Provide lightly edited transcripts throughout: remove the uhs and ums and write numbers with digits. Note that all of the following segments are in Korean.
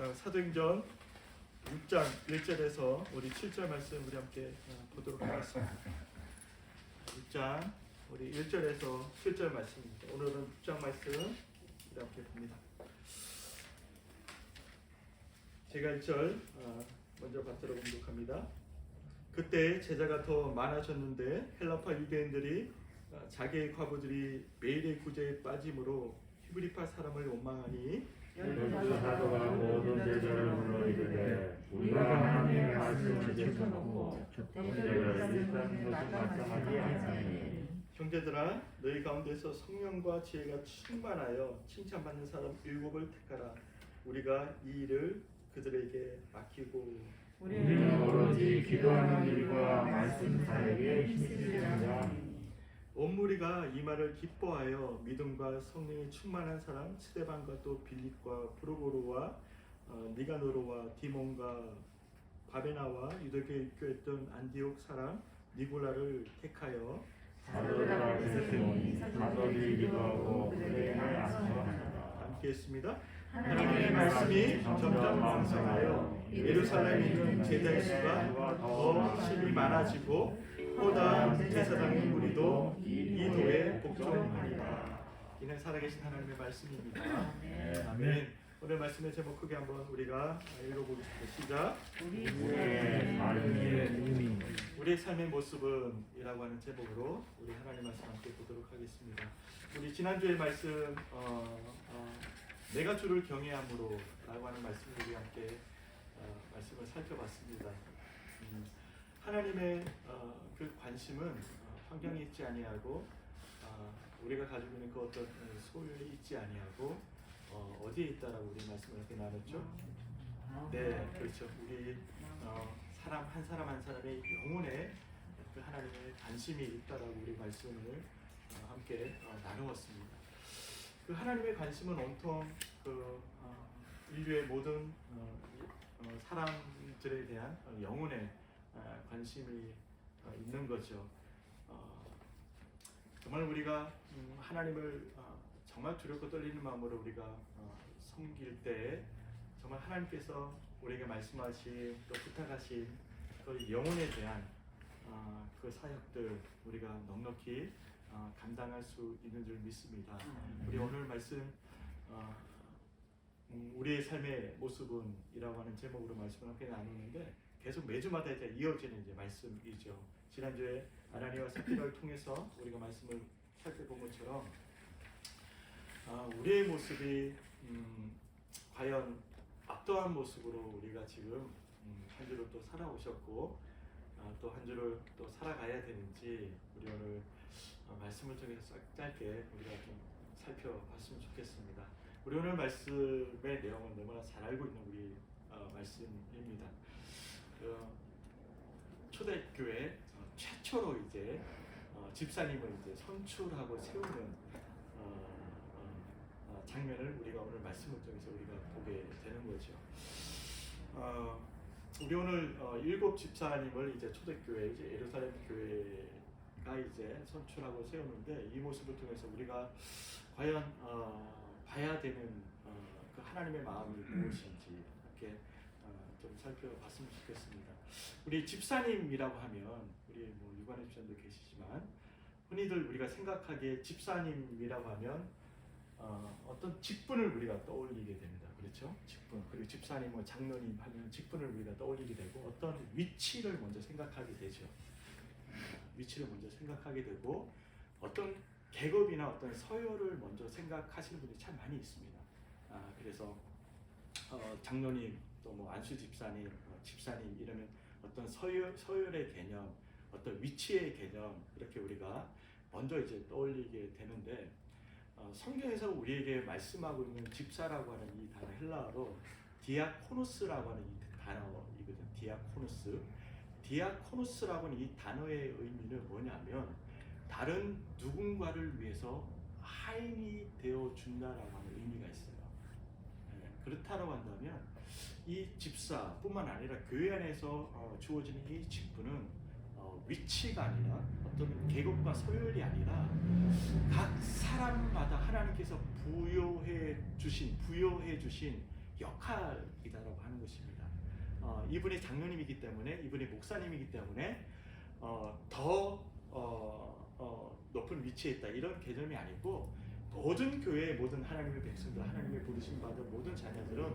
사도행전 6장 1절에서 우리 7절 말씀 우리 함께 보도록 하겠습니다. 6장 우리 1절에서 7절 말씀입니다. 오늘은 6장 말씀 우리 함께 봅니다. 제가 1절 먼저 받들어 공독합니다. 그때 제자가 더 많아졌는데 헬라파 유대인들이 자기의 과부들이 매일의 구제에 빠짐으로 히브리파 사람을 원망하니 열두 사도가 모든 제자를 불러 이르되 우리가 하나님의 말씀을 제쳐놓고 형제를 일단 말씀하지 아니하니 형제들아 너희 가운데서 성령과 지혜가 충만하여 칭찬받는 사람 7을 택하라. 우리가 이 일을 그들에게 맡기고 우리는 오로지 기도하는 일과 말씀 사이에 힘쓰리라. 온 무리가 이 말을 기뻐하여 믿음과 성령이 충만한 사람 스데반과 또 빌립과 프로고로와 니가노로와 디몬과 바베나와 유대교에 입교했던 안디옥 사람 니골라를 택하여 사도들아 그랬으니 사도들이 기도하고 그들에게 안수하니라. 함께 했습니다. 하나님의 말씀이 점점 왕성하여 예루살렘에 있는 제자의 수가 더 힘이 많아지고 보다 제사장의 무리도 이 도에 복종하니라. 이는 살아계신 하나님의 말씀입니다. 아멘. 오늘 말씀의 제목 크게 한번 우리가 읽어보겠습니다. 시작. 우리의 삶의 모습은 이라고 하는 제목으로 우리 하나님 말씀 함께 보도록 하겠습니다. 우리 지난주에 말씀 내가 주를 경외함으로 라고 하는 말씀을 우리 함께 말씀을 살펴봤습니다. 하나님의 그 관심은 환경에 있지 아니하고 우리가 가지고 있는 그 어떤 소유에 있지 아니하고 어디에 있다라고 우리 말씀을 이렇게 나눴죠? 네, 그렇죠. 우리 사람 한 사람 한 사람의 영혼에 그 하나님의 관심이 있다라고 우리 말씀을 함께 나누었습니다. 그 하나님의 관심은 온통 그 인류의 모든 사람들에 대한 영혼에 관심이 있는 거죠. 정말 우리가 하나님을 정말 두렵고 떨리는 마음으로 우리가 섬길 때 정말 하나님께서 우리에게 말씀하신 또 부탁하신 그 영혼에 대한 그 사역들 우리가 넉넉히 감당할 수 있는 줄 믿습니다. 우리 오늘 말씀 우리의 삶의 모습은 이라고 하는 제목으로 말씀을 함께 나누는데 계속 매주마다 이제 이어지는 이제 말씀이죠. 지난주에 아나니아와 삽비라를 통해서 우리가 말씀을 살펴본 것처럼 우리의 모습이 과연 어떠한 모습으로 우리가 지금 한 주를 또 살아오셨고 또 한 주를 또 살아가야 되는지 우리 오늘 말씀을 통해서 짧게 우리가 좀 살펴봤으면 좋겠습니다. 우리 오늘 말씀의 내용은 너무나 잘 알고 있는 우리 말씀입니다. 초대교회 최초로 이제 집사님을 이제 선출하고 세우는 장면을 우리가 오늘 말씀을 통해서 우리가 보게 되는 거죠. 우리 오늘 7 집사님을 이제 초대교회 이제 예루살렘 교회가 이제 선출하고 세우는데 이 모습을 통해서 우리가 과연 봐야 되는 그 하나님의 마음이 무엇인지 이렇게 좀 살펴봤으면 좋겠습니다. 우리 집사님이라고 하면 우리 뭐 유관의 집사님도 계시지만 흔히들 우리가 생각하기에 집사님이라고 하면 어떤 직분을 우리가 떠올리게 됩니다. 그렇죠? 직분. 그리고 집사님, 뭐 장로님 하면 직분을 우리가 떠올리게 되고 어떤 위치를 먼저 생각하게 되죠. 위치를 먼저 생각하게 되고 어떤 계급이나 어떤 서열을 먼저 생각하시는 분들이 참 많이 있습니다. 그래서 장로님, 또 뭐 안수 집사님, 집사님 이러면 어떤 서열의 개념, 어떤 위치의 개념 이렇게 우리가 먼저 이제 떠올리게 되는데 성경에서 우리에게 말씀하고 있는 집사라고 하는 이 단어 헬라어로 디아코노스라고 하는 이 단어이거든. 디아코노스라고 하는 이 단어의 의미는 뭐냐면 다른 누군가를 위해서 하인이 되어 준다라고 하는 의미가 있어요. 그렇다고 한다면 이 집사뿐만 아니라 교회 안에서 주어지는 이 직분은 위치가 아니라 어떤 계급과 서열이 아니라 각 사람마다 하나님께서 부여해 주신 역할이다 하는 것입니다. 이분이 장로님이기 때문에, 이분이 목사님이기 때문에 더 높은 위치에 있다, 이런 개념이 아니고, 모든 교회의 모든 하나님의 백성들, 하나님의 부르심 받은 모든 자녀들은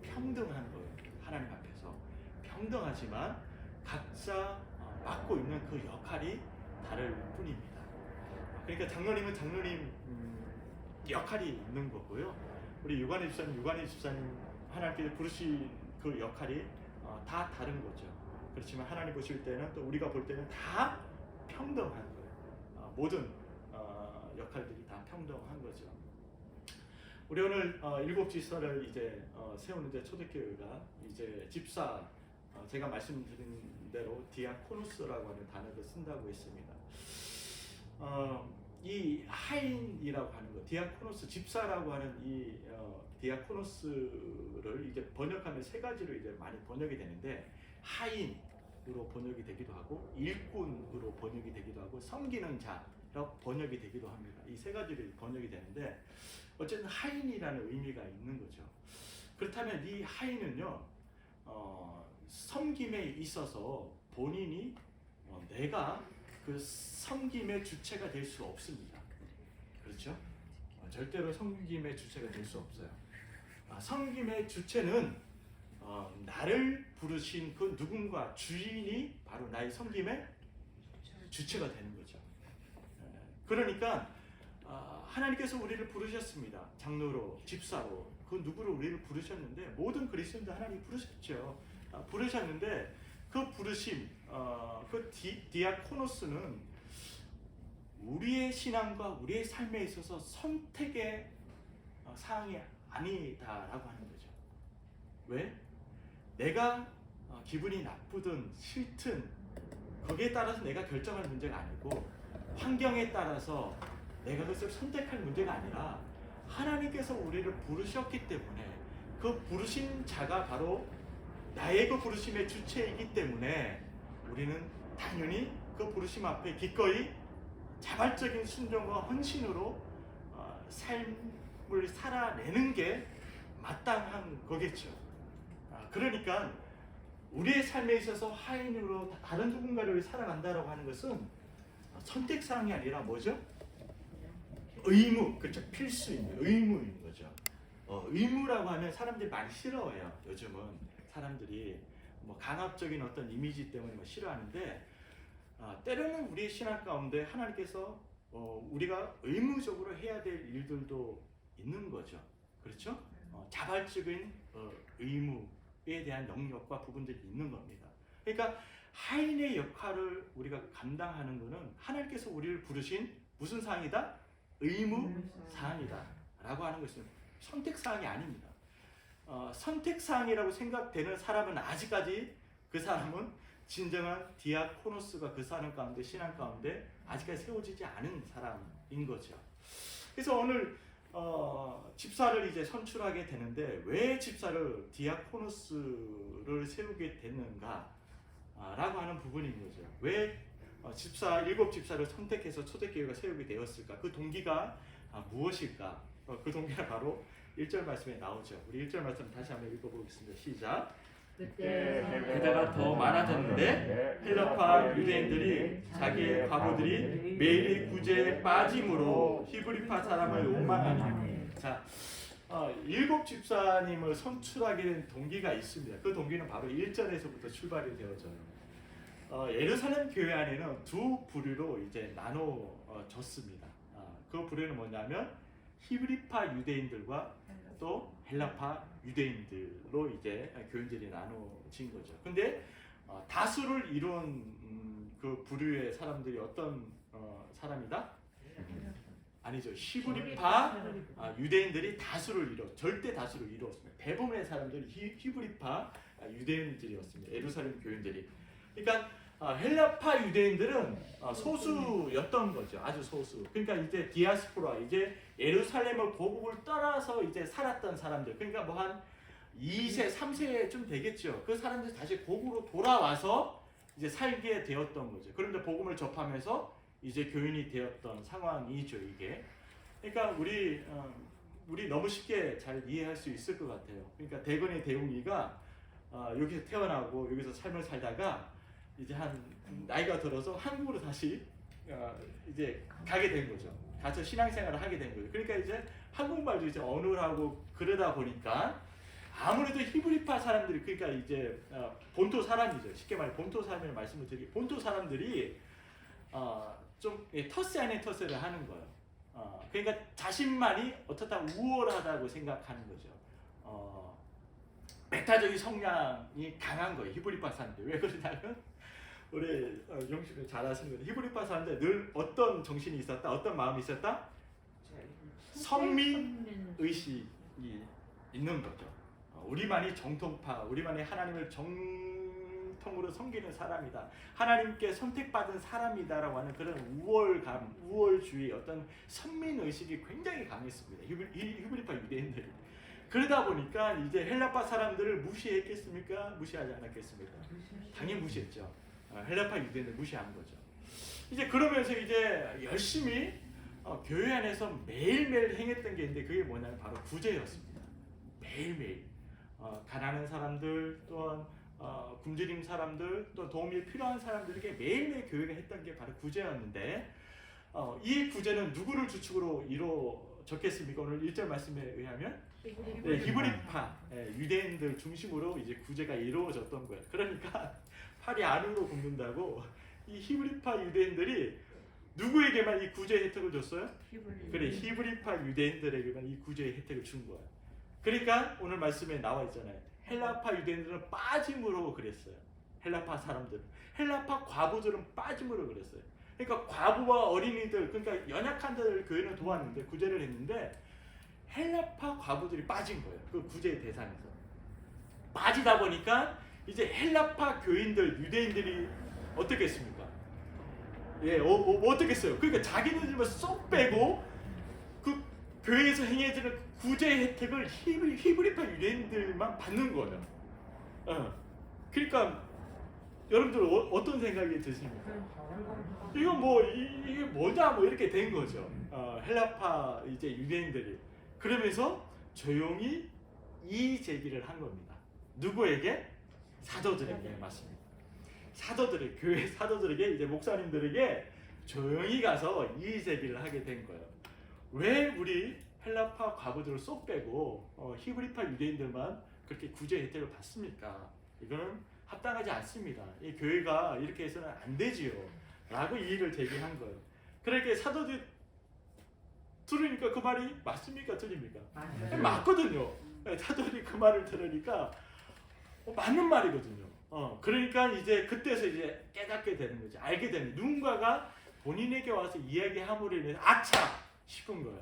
평등한 거예요. 하나님 앞에서 평등하지만 각자 맡고 있는 그 역할이 다를 뿐입니다. 그러니까 장로님은 장로님 역할이 있는 거고요. 우리 유관희 집사님 하나님께서 부르신 그 역할이 다 다른 거죠. 그렇지만 하나님 보실 때는, 또 우리가 볼 때는 다 평등한 거예요. 모든 역할들이 다 평등한 거죠. 우리 오늘 일곱 집사를 이제 세우는데, 초대교회가 이제 집사, 제가 말씀드린 대로 디아코노스라고 하는 단어를 쓴다고 했습니다. 이 하인이라고 하는 것, 디아코노스, 집사라고 하는 이 디아코노스를 이제 번역하면 세 가지로 이제 많이 번역이 되는데, 하인으로 번역이 되기도 하고, 일꾼으로 번역이 되기도 하고, 섬기는 자로 번역이 되기도 합니다. 이 세 가지로 번역이 되는데, 어쨌든 하인이라는 의미가 있는 거죠. 그렇다면 이 하인은요, 섬김에 있어서 본인이 내가 그 섬김의 주체가 될 수 없습니다. 그렇죠? 절대로 섬김의 주체가 될 수 없어요. 섬김의 주체는 나를 부르신 그 누군가, 주인이 바로 나의 섬김의 주체가 되는 거죠. 그러니까 하나님께서 우리를 부르셨습니다. 장로로, 집사로, 그 누구를 우리를 부르셨는데, 모든 그리스도인들 하나님이 부르셨죠. 부르셨는데 그 부르심, 그 디아코노스는 우리의 신앙과 우리의 삶에 있어서 선택의 사항이 아니다라고 하는 거죠. 왜? 내가 기분이 나쁘든 싫든 거기에 따라서 내가 결정할 문제가 아니고, 환경에 따라서 내가 그것을 선택할 문제가 아니라, 하나님께서 우리를 부르셨기 때문에 그 부르신 자가 바로 나의 그 부르심의 주체이기 때문에, 우리는 당연히 그 부르심 앞에 기꺼이 자발적인 순종과 헌신으로 삶을 살아내는 게 마땅한 거겠죠. 그러니까 우리의 삶에 있어서 하인으로 다른 누군가를 살아간다라고 하는 것은 선택사항이 아니라 뭐죠? 의무, 그렇죠. 필수인, 의무인 거죠. 의무라고 하면 사람들이 많이 싫어해요. 요즘은 사람들이 뭐 강압적인 어떤 이미지 때문에 뭐 싫어하는데, 때로는 우리의 신앙 가운데 하나님께서 우리가 의무적으로 해야 될 일들도 있는 거죠. 그렇죠? 자발적인 의무에 대한 영역과 부분들이 있는 겁니다. 그러니까 하인의 역할을 우리가 감당하는 것은 하나님께서 우리를 부르신 무슨 사항이다? 의무 사항이다 라고 하는 것은 선택사항이 아닙니다. 선택사항이라고 생각되는 사람은 아직까지, 그 사람은 진정한 디아코노스가 그 사람 가운데, 신앙 가운데 아직까지 세워지지 않은 사람인 거죠. 그래서 오늘 집사를 이제 선출하게 되는데, 왜 집사를, 디아코노스를 세우게 됐는가 라고 하는 부분인 거죠. 왜 일곱 집사를 선택해서 초대교회가 세우게 되었을까? 그 동기가 무엇일까? 그 동기가 바로 1절 말씀에 나오죠. 우리 1절 말씀 다시 한번 읽어보겠습니다. 시작. 그때가 더 많아졌는데 헬라파 유대인들이 자기의 과부들이 매일의 구제에 빠짐으로 히브리파 사람을 원망하니. 자, 일곱 집사님을 선출하게 된 동기가 있습니다. 그 동기는 바로 1절에서부터 출발이 되어져요. 예루살렘 교회 안에는 두 부류로 이제 나눠졌습니다. 그 부류는 뭐냐면 히브리파 유대인들과 또 헬라파 유대인들로 이제 교인들이 나눠진 거죠. 근데 다수를 이룬 그 부류의 사람들이 어떤 사람이다? 아니죠. 히브리파 유대인들이 다수를 절대 다수를 이루었습니다. 대부분의 사람들이 히브리파 유대인들이었습니다. 예루살렘 교인들이. 그러니까 헬라파 유대인들은 소수였던 거죠. 아주 소수. 그러니까 이제 디아스포라, 이제 예루살렘을 고국을 떠나서 이제 살았던 사람들. 그러니까 뭐 한 2세, 3세쯤 되겠죠. 그 사람들이 다시 고국으로 돌아와서 이제 살게 되었던 거죠. 그런데 복음을 접하면서 이제 교인이 되었던 상황이죠, 이게. 그러니까 우리 우리 너무 쉽게 잘 이해할 수 있을 것 같아요. 그러니까 대건의 대웅이가 여기서 태어나고 여기서 삶을 살다가 이제 한 나이가 들어서 한국으로 다시 이제 가게 된 거죠. 가서 신앙생활을 하게 된 거죠. 그러니까 이제 한국말도 이제 언어를 하고 그러다 보니까 아무래도 히브리파 사람들이 그러니까 이제 본토 사람이죠. 쉽게 말해 본토 사람이라는 말씀을 드리기 본토 사람들이 좀 터세 아닌 터세를 하는 거예요. 그러니까 자신만이 어떻다 우월하다고 생각하는 거죠. 메타적인 성향이 강한 거예요. 히브리파 사람들. 왜 그러냐면 우리 용식은 잘 아시는 거예요. 히브리파 사람들 늘 어떤 정신이 있었다, 어떤 마음이 있었다? 선민 의식이 있는 거죠. 우리만이 정통파, 우리만이 하나님을 정통으로 섬기는 사람이다. 하나님께 선택받은 사람이다라고 하는 그런 우월감, 우월주의, 어떤 선민 의식이 굉장히 강했습니다. 히브리파 유대인들이. 그러다 보니까 이제 헬라파 사람들을 무시했겠습니까? 무시하지 않았겠습니까? 당연히 무시했죠. 헬라파 유대인을 무시한 거죠. 이제 그러면서 이제 열심히 교회 안에서 매일매일 행했던 게 있는데 그게 뭐냐면 바로 구제였습니다. 매일매일 가난한 사람들 또한 굶주린 사람들 또 도움이 필요한 사람들에게 매일매일 교회가 했던 게 바로 구제였는데 이 구제는 누구를 주축으로 이루어졌겠습니까? 오늘 1절 말씀에 의하면 히브리파 유대인들 중심으로 이제 구제가 이루어졌던 거예요. 그러니까 팔이 안으로 굽는다고 이 히브리파 유대인들이 누구에게만 이 구제 혜택을 줬어요? 그래, 히브리파 유대인들에게만 이 구제의 혜택을 준 거예요. 그러니까 오늘 말씀에 나와 있잖아요. 헬라파 유대인들은 빠짐으로 그랬어요. 헬라파 사람들, 헬라파 과부들은 빠짐으로 그랬어요. 그러니까 과부와 어린이들, 그러니까 연약한 자들 교회는 도왔는데 구제를 했는데 헬라파 과부들이 빠진 거예요. 그 구제의 대상에서 빠지다 보니까 이제 헬라파 교인들, 유대인들이 어떻게 했습니까? 뭐 어떻겠어요? 그러니까 자기네들만 쏙 빼고 그 교회에서 행해지는 구제 혜택을 히브리파 유대인들만 받는 거예요. 그러니까 여러분들 어떤 생각이 드십니까? 이거 뭐 이게 뭐냐 뭐 이렇게 된 거죠. 헬라파 이제 유대인들이 그러면서 조용히 이의 제기를 한 겁니다. 누구에게? 사도들에게. 맞습니다. 사도들에게, 교회 사도들에게 이제 목사님들에게 조용히 가서 이의 제기를 하게 된 거예요. 왜 우리 헬라파 과부들을 쏙 빼고 히브리파 유대인들만 그렇게 구제 혜택을 받습니까? 이거는 합당하지 않습니다. 이 교회가 이렇게 해서는 안 되지요. 라고 이의를 제기한 거예요. 그러니까 사도들 들으니까 그 말이 맞습니까? 틀립니까? 맞거든요. 사도들이 그 말을 들으니까 맞는 말이거든요. 그러니까 이제 그때서 이제 깨닫게 되는 거죠. 알게 되는 누군가가 본인에게 와서 이야기함으로 인해서 아차 싶은 거예요.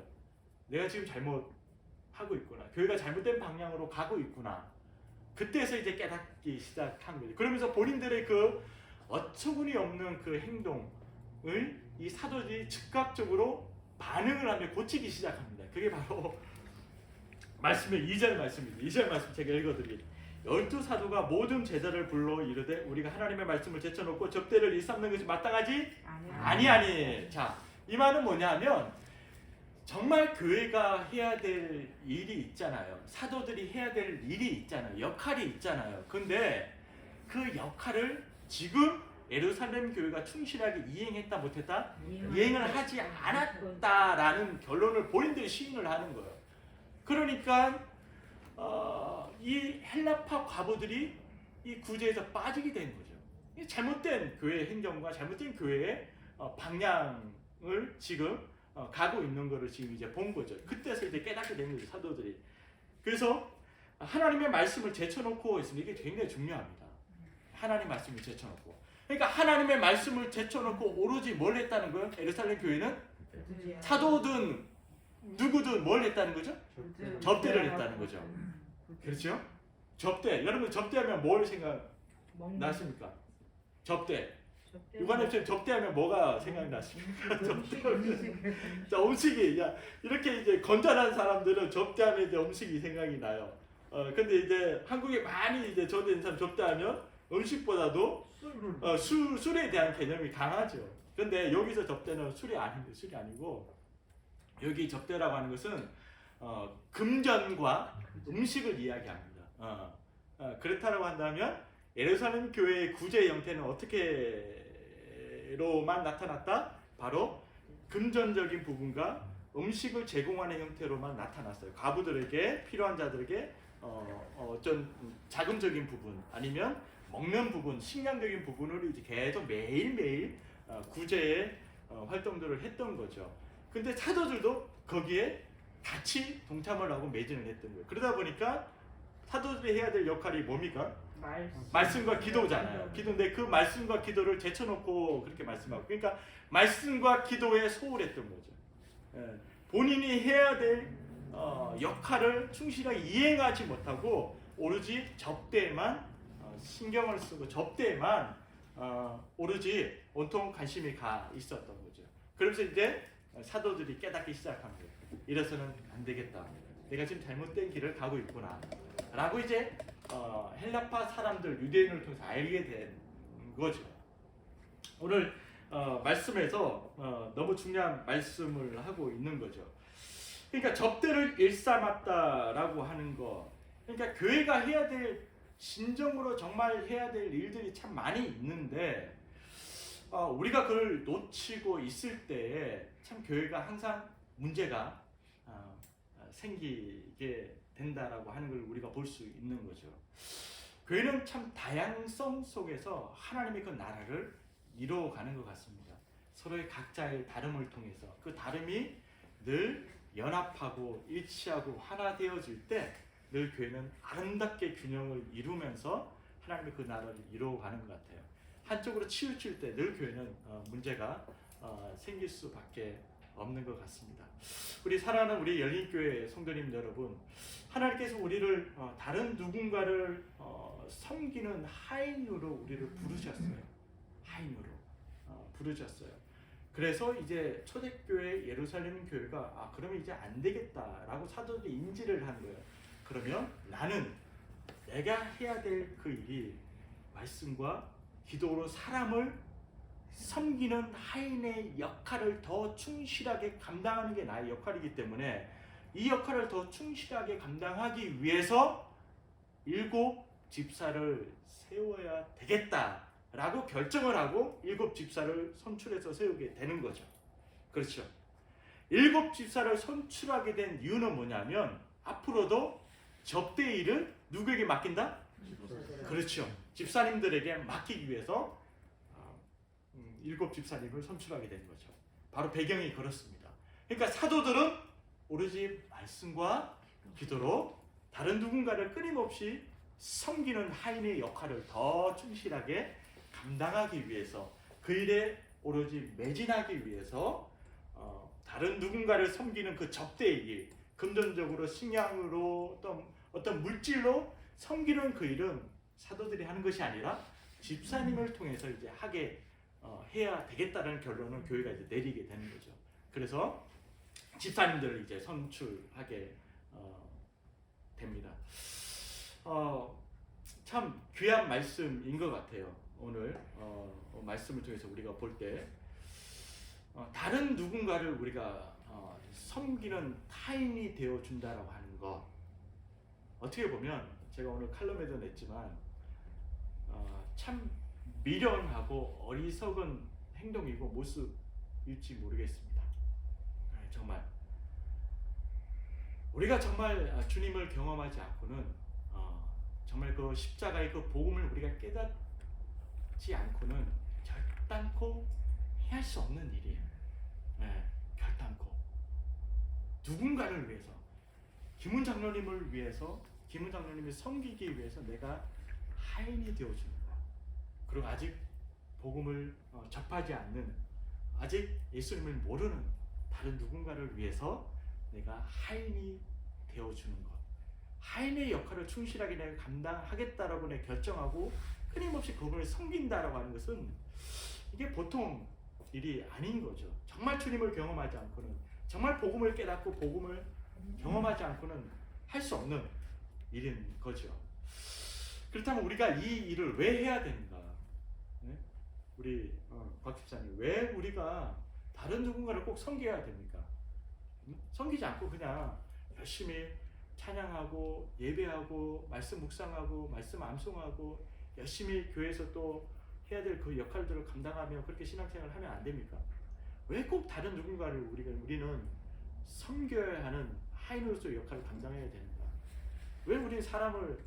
내가 지금 잘못하고 있구나. 교회가 잘못된 방향으로 가고 있구나. 그때서 이제 깨닫기 시작한 거죠. 그러면서 본인들의 그 어처구니 없는 그 행동을 이 사도들이 즉각적으로 반응을 하며 고치기 시작합니다. 그게 바로 말씀의 2절 말씀입니다. 2절 말씀 제가 읽어드릴게요. 12사도가 모든 제자를 불러 이르되 우리가 하나님의 말씀을 제쳐놓고 접대를 일삼는 것이 마땅하지? 아니. 자, 이 말은 뭐냐면 정말 교회가 해야 될 일이 있잖아요. 사도들이 해야 될 일이 있잖아요. 역할이 있잖아요. 근데 그 역할을 지금 예루살렘 교회가 충실하게 이행했다 못했다? 이행을 하지 않았다라는 결론을 본인들이 시인을 하는 거예요. 그러니까 이 헬라파 과부들이 이 구제에서 빠지게 된 거죠. 이 잘못된 교회 행정과 잘못된 교회의 방향을 지금 가고 있는 거를 지금 이제 본 거죠. 그때서 이제 깨닫게 된 거죠, 사도들이. 그래서 하나님의 말씀을 제쳐놓고 있으면 이게 굉장히 중요합니다. 하나님 말씀을 제쳐놓고. 그러니까 하나님의 말씀을 제쳐놓고 오로지 뭘 했다는 거예요? 예루살렘 교회는 사도든 누구든 뭘 했다는 거죠? 접대를 했다는 거죠. 그렇죠? 접대. 여러분 접대하면 뭘 생각나십니까? 접대. 유관님처럼 접대하면 뭐가 생각나십니까? 접대하면 자, 음식이 이렇게 이제 건전한 사람들은 접대하면 이제 음식이 생각이 나요. 근데 이제 한국에 많이 이제 접대된 사람 접대하면 음식보다도 술에 대한 개념이 강하죠. 근데 여기서 접대는 술이 아닙니다. 술이 아니고 여기 접대라고 하는 것은 금전과 음식을 이야기합니다. 그렇다고 한다면 예루살렘 교회의 구제 형태는 어떻게로만 나타났다? 바로 금전적인 부분과 음식을 제공하는 형태로만 나타났어요. 과부들에게, 필요한 자들에게 어떤 자금적인 부분 아니면 먹는 부분, 식량적인 부분을 이제 계속 매일매일 구제의 활동들을 했던 거죠. 근데 사도들도 거기에 같이 동참을 하고 매진을 했던 거예요. 그러다 보니까 사도들이 해야 될 역할이 뭡니까? 말씀과 기도잖아요. 기도인데 그 말씀과 기도를 제쳐놓고 그렇게 말씀하고, 그러니까 말씀과 기도에 소홀했던 거죠. 본인이 해야 될 역할을 충실하게 이행하지 못하고 오로지 접대에만 신경을 쓰고 접대에만 오로지 온통 관심이 가 있었던 거죠. 그러면서 이제 사도들이 깨닫기 시작한 거예요. 이래서는 안 되겠다. 내가 지금 잘못된 길을 가고 있구나. 라고 이제 헬라파 사람들, 유대인을 통해서 알게 된 거죠. 오늘 말씀에서 너무 중요한 말씀을 하고 있는 거죠. 그러니까 접대를 일삼았다라고 하는 거. 그러니까 교회가 해야 될, 진정으로 정말 해야 될 일들이 참 많이 있는데 우리가 그걸 놓치고 있을 때에 참 교회가 항상 문제가 생기게 된다라고 하는 걸 우리가 볼 수 있는 거죠. 교회는 참 다양성 속에서 하나님의 그 나라를 이루어가는 것 같습니다. 서로의 각자의 다름을 통해서 그 다름이 늘 연합하고 일치하고 하나 되어질 때 늘 교회는 아름답게 균형을 이루면서 하나님의 그 나라를 이루어가는 것 같아요. 한쪽으로 치우칠 때 늘 교회는 문제가 생길 수밖에 없는 것 같습니다. 우리 사랑하는 우리 열린교회 성도님 여러분, 하나님께서 우리를 다른 누군가를 섬기는 하인으로 우리를 부르셨어요. 하인으로 부르셨어요. 그래서 이제 초대교회 예루살렘 교회가 그러면 이제 안 되겠다라고 사도들이 인지를 한 거예요. 그러면 나는 내가 해야 될 그 일이 말씀과 기도로 사람을 섬기는 하인의 역할을 더 충실하게 감당하는 게 나의 역할이기 때문에 이 역할을 더 충실하게 감당하기 위해서 7 집사를 세워야 되겠다라고 결정을 하고 7 집사를 선출해서 세우게 되는 거죠. 그렇죠. 7 집사를 선출하게 된 이유는 뭐냐면 앞으로도 접대 일을 누구에게 맡긴다? 그렇죠. 집사님들에게 맡기기 위해서 7 집사님을 선출하게 된 거죠. 바로 배경이 그렇습니다. 그러니까 사도들은 오로지 말씀과 기도로 다른 누군가를 끊임없이 섬기는 하인의 역할을 더 충실하게 감당하기 위해서, 그 일에 오로지 매진하기 위해서 다른 누군가를 섬기는 그 접대의 일, 금전적으로, 식량으로, 어떤 물질로 섬기는 그 일은 사도들이 하는 것이 아니라 집사님을 통해서 이제 해야 되겠다는 결론을 교회가 이제 내리게 되는 거죠. 그래서 집사님들을 이제 선출하게 됩니다. 참 귀한 말씀인 것 같아요. 오늘 말씀을 통해서 우리가 볼 때 다른 누군가를 우리가 섬기는 타인이 되어 준다라고 하는 거, 어떻게 보면 제가 오늘 칼럼에도 냈지만 참 미련하고 어리석은 행동이고 모습일지 모르겠습니다. 정말 우리가 정말 주님을 경험하지 않고는 정말 그 십자가의 그 복음을 우리가 깨닫지 않고는 결단코 해할 수 없는 일이에요. 결단코 누군가를 위해서, 김훈 장로님을 위해서, 김훈 장로님을 섬기기 위해서 내가 하인이 되어주는 것, 그리고 아직 복음을 접하지 않는, 아직 예수님을 모르는 다른 누군가를 위해서 내가 하인이 되어주는 것, 하인의 역할을 충실하게 내가 감당하겠다라고 내가 결정하고 끊임없이 그분을 섬긴다라고 하는 것은 이게 보통 일이 아닌 거죠. 정말 주님을 경험하지 않고는, 정말 복음을 깨닫고 복음을 경험하지 않고는 할 수 없는 일인 거죠. 그렇다면 우리가 이 일을 왜 해야 되는가? 네? 우리 박 집사님, 왜 우리가 다른 누군가를 꼭 섬겨야 됩니까? 섬기지 않고 그냥 열심히 찬양하고 예배하고 말씀 묵상하고 말씀 암송하고 열심히 교회에서 또 해야 될 그 역할들을 감당하며 그렇게 신앙생활을 하면 안 됩니까? 왜 꼭 다른 누군가를 우리는 섬겨야 하는 하인으로서의 역할을 감당해야 되는가? 왜 우리는 사람을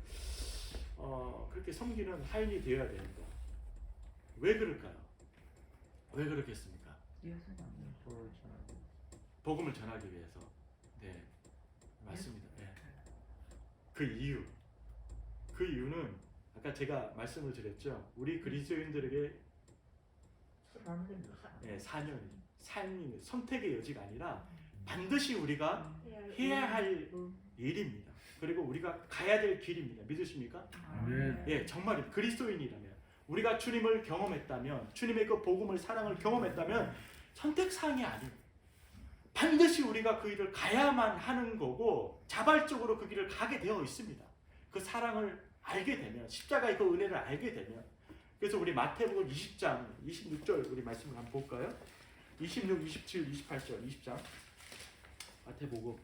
그렇게 섬기는 하인이 되어야 되는가? 왜 그럴까요? 왜 그렇겠습니까? 복음을 전하기 위해서. 네, 맞습니다. 네. 그 이유는 아까 제가 말씀을 드렸죠. 우리 그리스도인들에게 사명, 삶이 선택의 여지가 아니라 반드시 우리가 해야 할 일입니다. 그리고 우리가 가야 될 길입니다. 믿으십니까? 네. 예, 정말 그리스도인이라면 우리가 주님을 경험했다면 주님의 그 복음을 사랑을 경험했다면 선택사항이 아니에요. 반드시 우리가 그 길을 가야만 하는 거고 자발적으로 그 길을 가게 되어 있습니다. 그 사랑을 알게 되면 십자가의 그 은혜를 알게 되면 그래서 우리 마태복음 20장 26절 우리 말씀을 한번 볼까요? 26, 27, 28절 20장 마태복음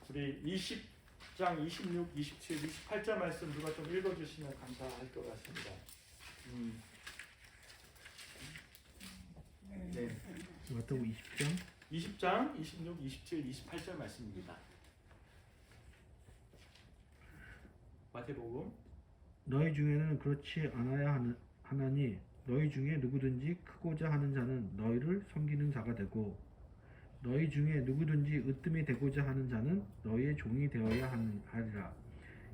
우리 20장 26, 27, 28절 말씀 누가 좀 읽어주시면 감사할 것 같습니다. 네. 마태복음 20장 26, 27, 28절 말씀입니다. 마태복음 너희 중에는 그렇지 않아야 하나니 너희 중에 누구든지 크고자 하는 자는 너희를 섬기는 자가 되고 너희 중에 누구든지 으뜸이 되고자 하는 자는 너희의 종이 되어야 하리라.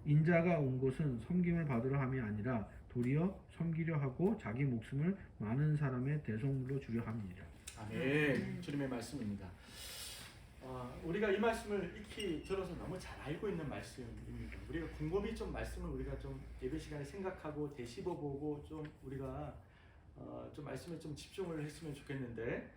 인자가 온 곳은 섬김을 받으려 함이 아니라 도리어 섬기려 하고 자기 목숨을 많은 사람의 대속물로 주려 함이니라. 아멘. 주님의 말씀입니다. 우리가 이 말씀을 익히 들어서 너무 잘 알고 있는 말씀입니다. 우리가 곰곰이 좀 말씀을 우리가 좀 예배 시간에 생각하고 되씹어보고 좀 우리가 좀 말씀에 좀 집중을 했으면 좋겠는데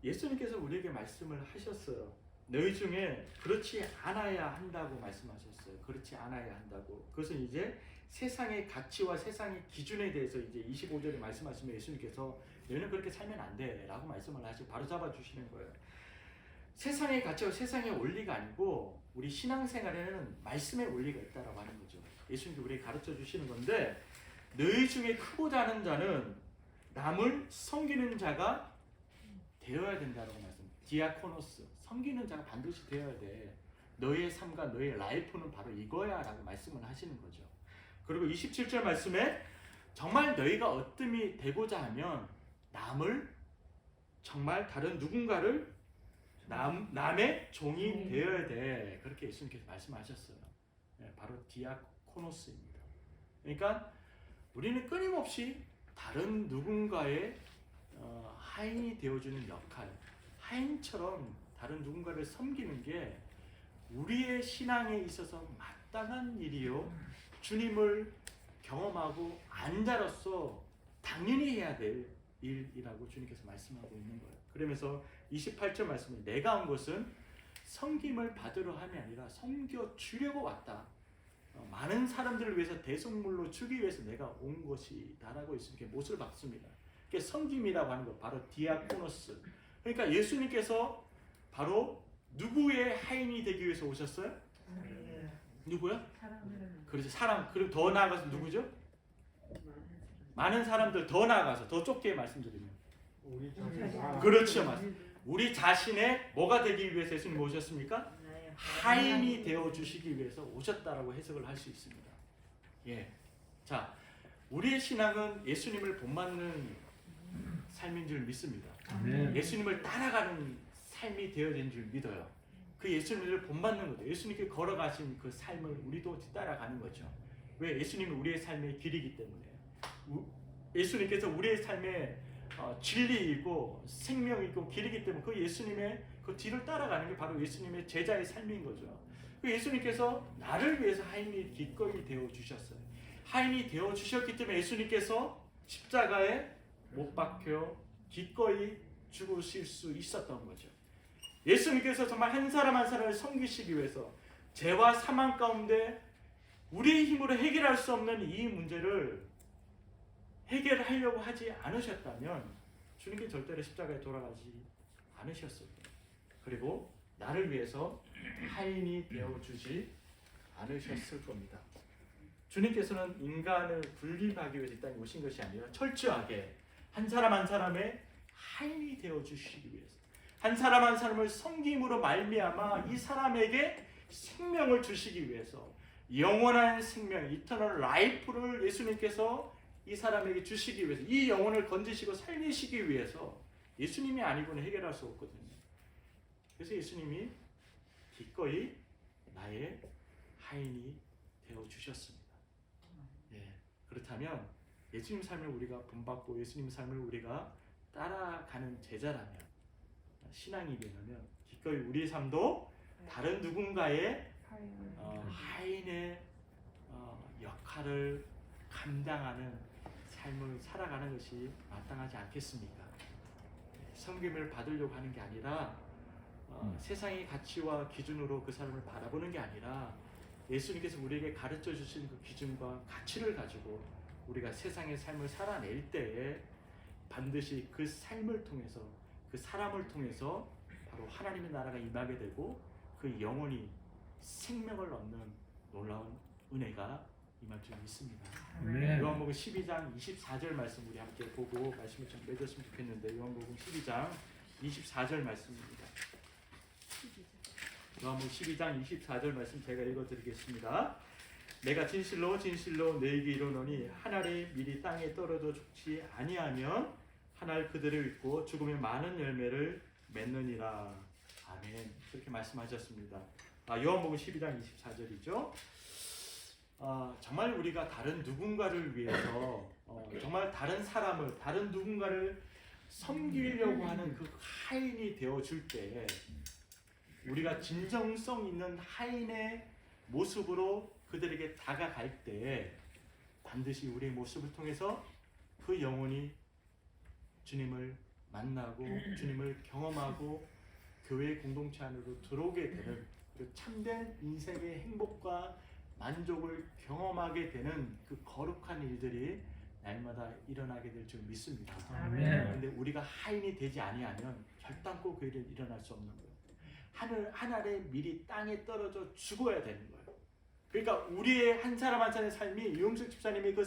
예수님께서 우리에게 말씀을 하셨어요. 너희 중에 그렇지 않아야 한다고 말씀하셨어요. 그렇지 않아야 한다고. 그것은 이제 세상의 가치와 세상의 기준에 대해서 이제 25절에 말씀하시면 예수님께서 너희는 그렇게 살면 안 돼 라고 말씀을 하시고 바로 잡아주시는 거예요. 세상의 가치와 세상의 원리가 아니고 우리 신앙생활에는 말씀의 원리가 있다라고 하는 거죠. 예수님도 우리에게 가르쳐 주시는 건데 너희 중에 크고자 하는 자는 남을 섬기는 자가 되어야 된다라고 말씀합니다. 디아코노스, 섬기는 자가 반드시 되어야 돼. 너의 삶과 너의 라이프는 바로 이거야 라고 말씀을 하시는 거죠. 그리고 27절 말씀에 정말 너희가 어뜸이 되고자 하면 남을 정말 다른 누군가를 남의 종이 되어야 돼. 그렇게 예수님께서 말씀하셨어요. 바로 디아코노스입니다. 그러니까 우리는 끊임없이 다른 누군가의 하인이 되어주는 역할, 하인처럼 다른 누군가를 섬기는 게 우리의 신앙에 있어서 마땅한 일이요. 주님을 경험하고 안자로서 당연히 해야 될 일이라고 주님께서 말씀하고 있는 거예요. 그러면서 28절 말씀은 내가 온 것은 섬김을 받으러 함이 아니라 섬겨 주려고 왔다. 많은 사람들을 위해서 대속물로 주기 위해서 내가 온 것이다라고 예수님께 못을 박습니다. 그게 섬김이라고 하는 거 바로 디아코노스. 그러니까 예수님께서 바로 누구의 하인이 되기 위해서 오셨어요? 누구요? 그렇죠. 사람. 그리고 더 나아가서 누구죠? 많은 사람들 더 나아가서 더 좁게 말씀드리면 그렇죠. 맞습니다. 우리 자신의 뭐가 되기 위해서 예수님 오셨습니까? 하인이 되어 주시기 위해서 오셨다라고 해석을 할 수 있습니다. 예. 자, 우리의 신앙은 예수님을 본받는 삶인 줄 믿습니다. 예수님을 따라가는 삶이 되어야 되는 줄 믿어요. 그 예수님을 본받는 거죠. 예수님께 걸어가신 그 삶을 우리도 따라가는 거죠. 왜? 예수님은 우리의 삶의 길이기 때문에. 예수님께서 우리의 삶의 진리이고 생명이고 길이기 때문에 그 예수님의 그 뒤를 따라가는 게 바로 예수님의 제자의 삶인 거죠. 그 예수님께서 나를 위해서 하인이 기꺼이 되어 주셨어요. 하인이 되어 주셨기 때문에 예수님께서 십자가에 못 박혀 기꺼이 죽으실 수 있었던 거죠. 예수님께서 정말 한 사람 한 사람을 섬기시기 위해서 죄와 사망 가운데 우리의 힘으로 해결할 수 없는 이 문제를 해결하려고 하지 않으셨다면 주님께 절대로 십자가에 돌아가지 않으셨을 거예요. 그리고 나를 위해서 하인이 되어주지 않으셨을 겁니다. 주님께서는 인간을 분립하기 위해서 이 땅에 오신 것이 아니라 철저하게 한 사람 한 사람의 하인이 되어주시기 위해서, 한 사람 한 사람을 섬김으로 말미암아 이 사람에게 생명을 주시기 위해서, 영원한 생명, 이터널 라이프를 예수님께서 이 사람에게 주시기 위해서, 이 영혼을 건지시고 살리시기 위해서 예수님이 아니고는 해결할 수 없거든요. 그래서 예수님이 기꺼이 나의 하인이 되어주셨습니다. 그렇다면 예수님 삶을 우리가 본받고 예수님 삶을 우리가 따라가는 제자라면, 신앙이 되면 기꺼이 우리의 삶도 다른 누군가의 하인의 역할을 감당하는 삶을 살아가는 것이 마땅하지 않겠습니까? 섬김을 받으려고 하는 게 아니라 세상의 가치와 기준으로 그 사람을 바라보는 게 아니라 예수님께서 우리에게 가르쳐 주신 그 기준과 가치를 가지고 우리가 세상의 삶을 살아낼 때에 반드시 그 삶을 통해서, 그 사람을 통해서 바로 하나님의 나라가 임하게 되고 그 영혼이 생명을 얻는 놀라운 은혜가 임할 줄 믿습니다. 요한복음 12장 24절 말씀 우리 함께 보고 말씀을 좀 맺었으면 좋겠는데, 요한복음 12장 24절 말씀입니다. 요한복음 12장 24절 말씀 제가 읽어드리겠습니다. 내가 진실로 진실로 너희에게 이르노니 한 알의 밀이 땅에 떨어져 죽지 아니하면 한 알 그대로 있고 죽으면 많은 열매를 맺느니라. 아멘. 그렇게 말씀하셨습니다. 요한복음 12장 24절이죠. 정말 우리가 다른 누군가를 위해서 정말 다른 사람을, 다른 누군가를 섬기려고 하는 그 하인이 되어줄 때, 우리가 진정성 있는 하인의 모습으로 그들에게 다가갈 때 반드시 우리의 모습을 통해서 그 영혼이 주님을 만나고 주님을 경험하고 교회 공동체 안으로 들어오게 되는 그 참된 인생의 행복과 만족을 경험하게 되는 그 거룩한 일들이 날마다 일어나게 될 줄 믿습니다. 그런데 우리가 하인이 되지 아니하면 결단코 그 일은 일어날 수 없는 거예요. 한 알의 밀이 땅에 떨어져 죽어야 되는 거예요. 그러니까 우리의 한 사람 한 사람의 삶이, 이용석 집사님의 그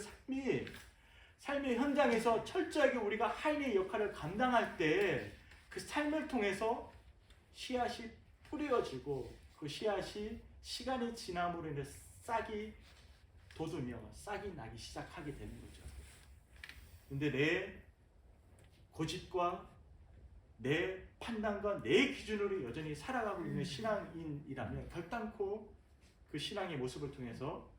삶의 현장에서 철저하게 우리가 하인의 역할을 감당할 때 그 삶을 통해서 씨앗이 뿌려지고 그 씨앗이 시간이 지남으로 인해 싹이 돋으며 싹이 나기 시작하게 되는 거죠. 근데 내 고집과 내 판단과 내 기준으로 여전히 살아가고 있는 신앙인이라면 결단코 그 신앙의 모습을 통해서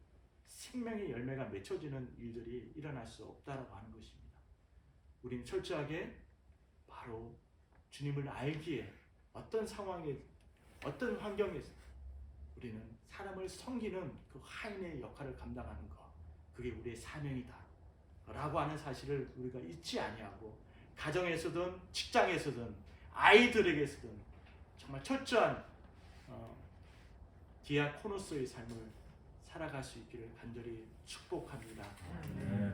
생명의 열매가 맺혀지는 일들이 일어날 수 없다라고 하는 것입니다. 우리는 철저하게 바로 주님을 알기에 어떤 상황에, 어떤 환경에서 우리는 사람을 섬기는 그 하인의 역할을 감당하는 것, 그게 우리의 사명이다 라고 하는 사실을 우리가 잊지 아니하고, 가정에서든 직장에서든 아이들에게서든 정말 철저한 디아코노스의 삶을 살아갈 수 있기를 간절히 축복합니다.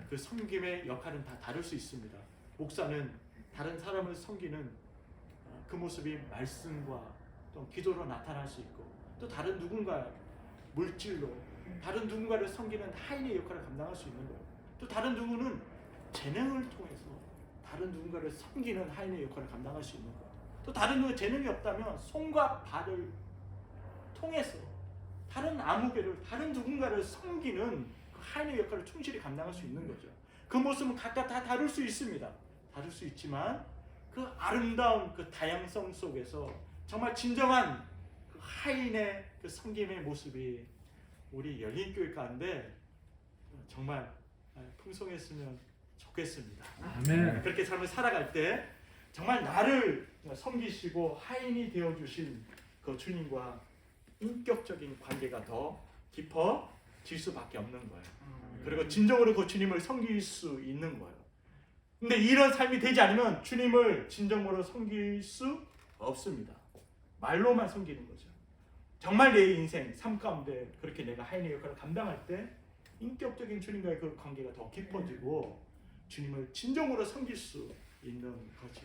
그 섬김의 역할은 다 다를 수 있습니다. 목사는 다른 사람을 섬기는 그 모습이 말씀과 또 기도로 나타날 수 있고, 또 다른 누군가 물질로 다른 누군가를 섬기는 하인의 역할을 감당할 수 있는 거예요. 또 다른 누구는 재능을 통해서 다른 누군가를 섬기는 하인의 역할을 감당할 수 있는 거예요. 또 다른 누구 재능이 없다면 손과 발을 통해서 다른 아무개를, 다른 누군가를 섬기는 그 하인의 역할을 충실히 감당할 수 있는 거죠. 그 모습은 각각 다 다를 수 있습니다. 다를 수 있지만 그 아름다운 그 다양성 속에서 정말 진정한 그 하인의 그 섬김의 모습이 우리 열린교회 가운데 정말 풍성했으면 좋겠습니다. 아멘. 그렇게 삶을 살아갈 때 정말 나를 섬기시고 하인이 되어주신 그 주님과 인격적인 관계가 더 깊어질 수밖에 없는 거예요. 그리고 진정으로 그 주님을 섬길 수 있는 거예요. 근데 이런 삶이 되지 않으면 주님을 진정으로 섬길 수 없습니다. 말로만 섬기는 거죠. 정말 내 인생, 삶 가운데 그렇게 내가 하인의 역할을 감당할 때 인격적인 주님과의 그 관계가 더 깊어지고 주님을 진정으로 섬길 수 있는 거죠.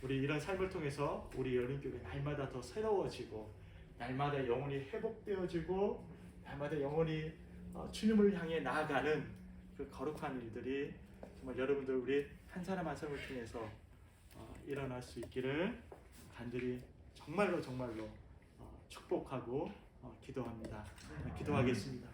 우리 이런 삶을 통해서 우리 열린교회 날마다 더 새로워지고 날마다 영혼이 회복되어지고 날마다 영혼이 주님을 향해 나아가는 그 거룩한 일들이 정말 여러분들 우리 한 사람 한 사람을 통해서 일어날 수 있기를 간절히 정말로 축복하고 기도합니다. 기도하겠습니다.